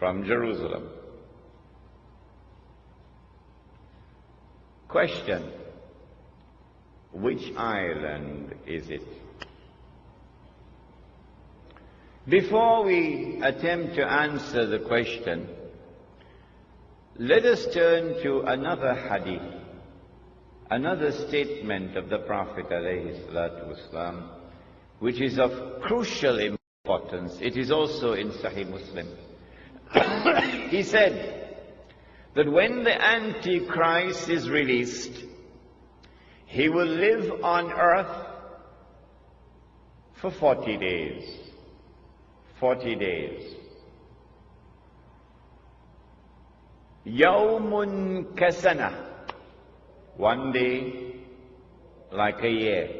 from Jerusalem. Question: which island is it? Before we attempt to answer the question, let us turn to another hadith, another statement of the Prophet ﷺ, which is of crucial importance. It is also in Sahih Muslim. He said that when the Antichrist is released, he will live on earth for 40 days. 40 days. Yawmun kasana, one day like a year.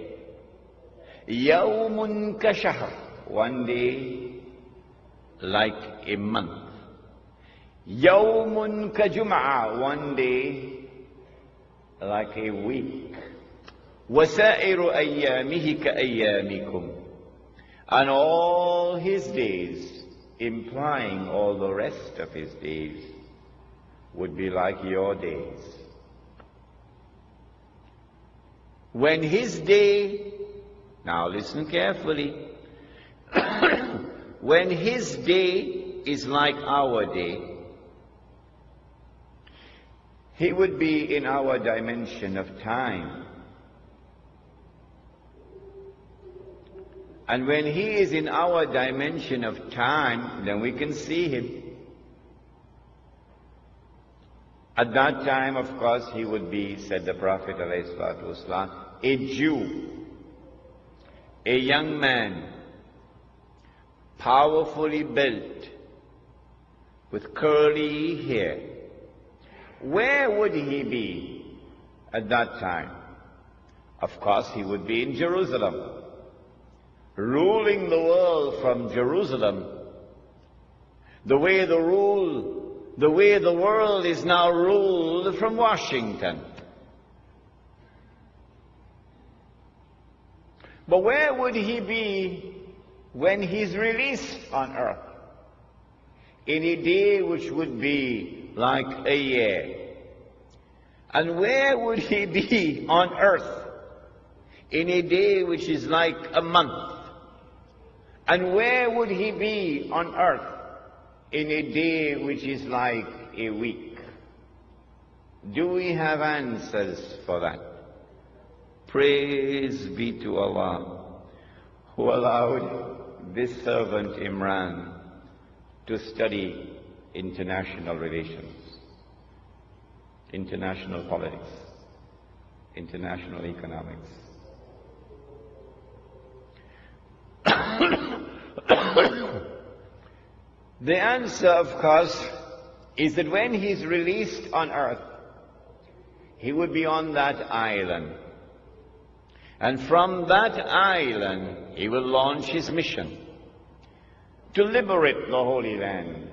Yawmun kashahr, one day like a month. Yawmun kajum'a, one day like a week. Wasairu ayyamihi ka ayyamikum, and all his days, implying all the rest of his days, would be like your days. When his day, now listen carefully, when his day is like our day, he would be in our dimension of time. And when he is in our dimension of time, then we can see him. At that time, of course, he would be, said the Prophet ﷺ, a Jew, a young man, powerfully built, with curly hair. Where would he be at that time? Of course, he would be in Jerusalem, ruling the world from Jerusalem, the way the world is now ruled from Washington. But where would he be when he's released on earth? In a day which would be like a year. And where would he be on earth in a day which is like a month? And where would he be on earth in a day which is like a week? Do we have answers for that? Praise be to Allah, who allowed this servant Imran to study international relations, international politics, international economics. The answer, of course, is that when he's released on earth, he would be on that island. And from that island, he will launch his mission to liberate the Holy Land,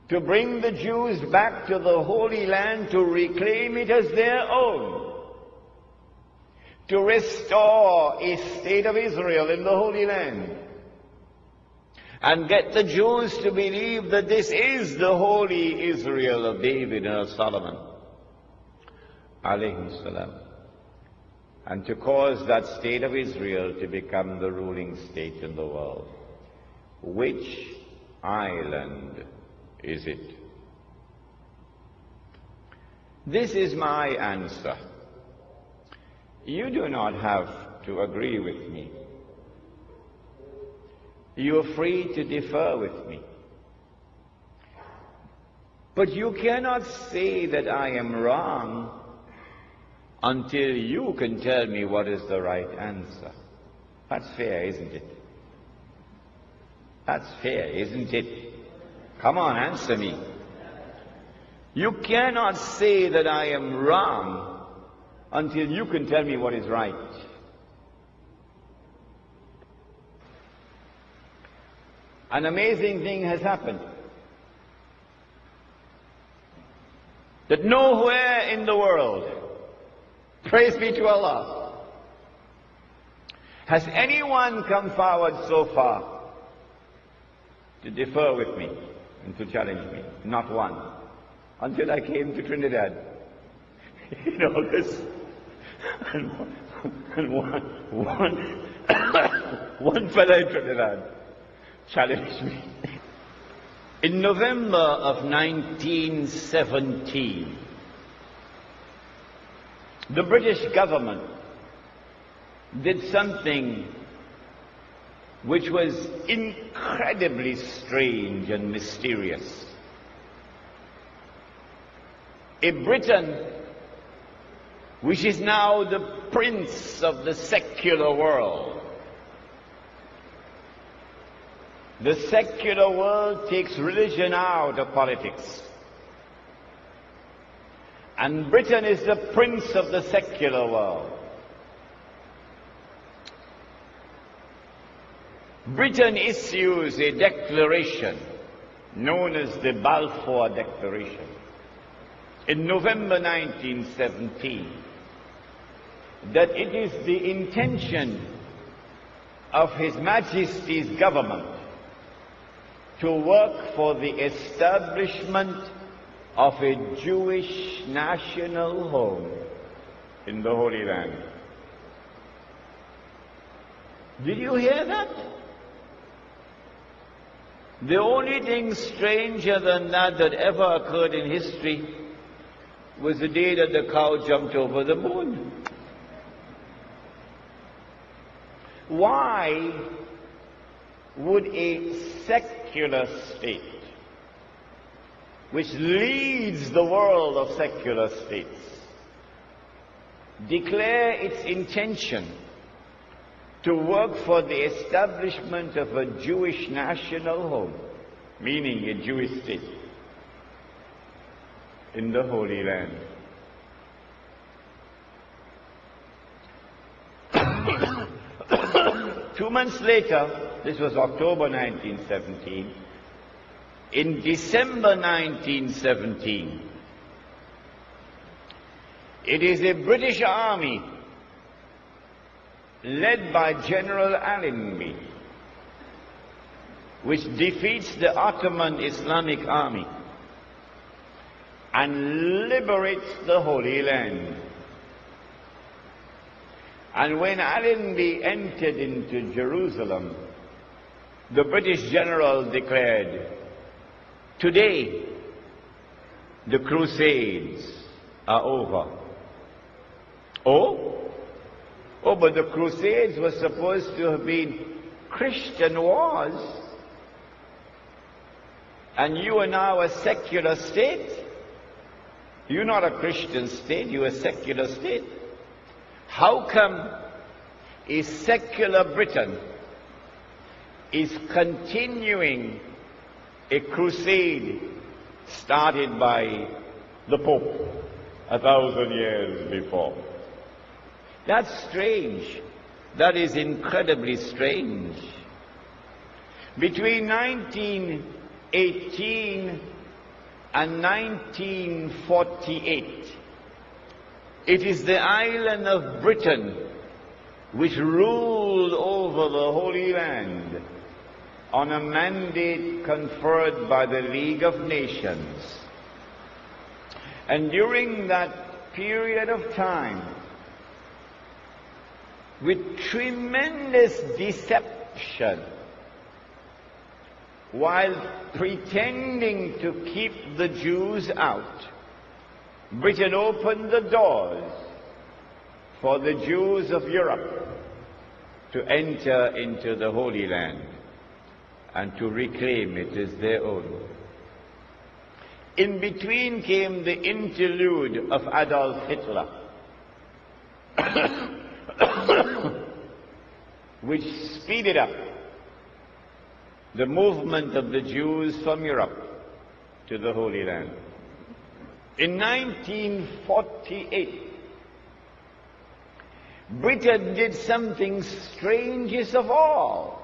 to bring the Jews back to the Holy Land, to reclaim it as their own, to restore a state of Israel in the Holy Land, and get the Jews to believe that this is the holy Israel of David and of Solomon, alayhi salam, and to cause that state of Israel to become the ruling state in the world. Which island is it? This is my answer. You do not have to agree with me. You are free to differ with me. But you cannot say that I am wrong until you can tell me what is the right answer. That's fair, isn't it? That's fair, isn't it? Come on, answer me. You cannot say that I am wrong until you can tell me what is right. An amazing thing has happened. That nowhere in the world, praise be to Allah, has anyone come forward so far to differ with me. and to challenge me. Not one. Until I came to Trinidad in August. And one fellow in Trinidad challenged me. In November of 1917, the British government did something which was incredibly strange and mysterious. A Britain which is now the prince of the secular world. The secular world takes religion out of politics. And Britain is the prince of the secular world. Britain issues a declaration known as the Balfour Declaration in November 1917 that it is the intention of His Majesty's government to work for the establishment of a Jewish national home in the Holy Land. Did you hear that? The only thing stranger than that ever occurred in history was the day that the cow jumped over the moon. Why would a secular state, which leads the world of secular states, declare its intention to work for the establishment of a Jewish national home, meaning a Jewish state, in the Holy Land? 2 months later, this was October 1917, in December 1917, it is a British army led by General Allenby, which defeats the Ottoman Islamic army and liberates the Holy Land. And when Allenby entered into Jerusalem, the British general declared, "Today, the Crusades are over." Oh, but the Crusades were supposed to have been Christian wars. And you are now a secular state. You're not a Christian state, you're a secular state. How come a secular Britain is continuing a crusade started by the Pope 1,000 years before? That's strange. That is incredibly strange. Between 1918 and 1948, it is the island of Britain which ruled over the Holy Land on a mandate conferred by the League of Nations. And during that period of time, with tremendous deception, while pretending to keep the Jews out, Britain opened the doors for the Jews of Europe to enter into the Holy Land and to reclaim it as their own. In between came the interlude of Adolf Hitler, which speeded up the movement of the Jews from Europe to the Holy Land. In 1948, Britain did something strangest of all.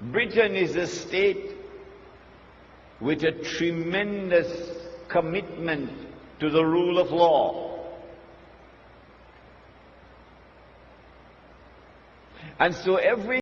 Britain is a state with a tremendous commitment to the rule of law. And so every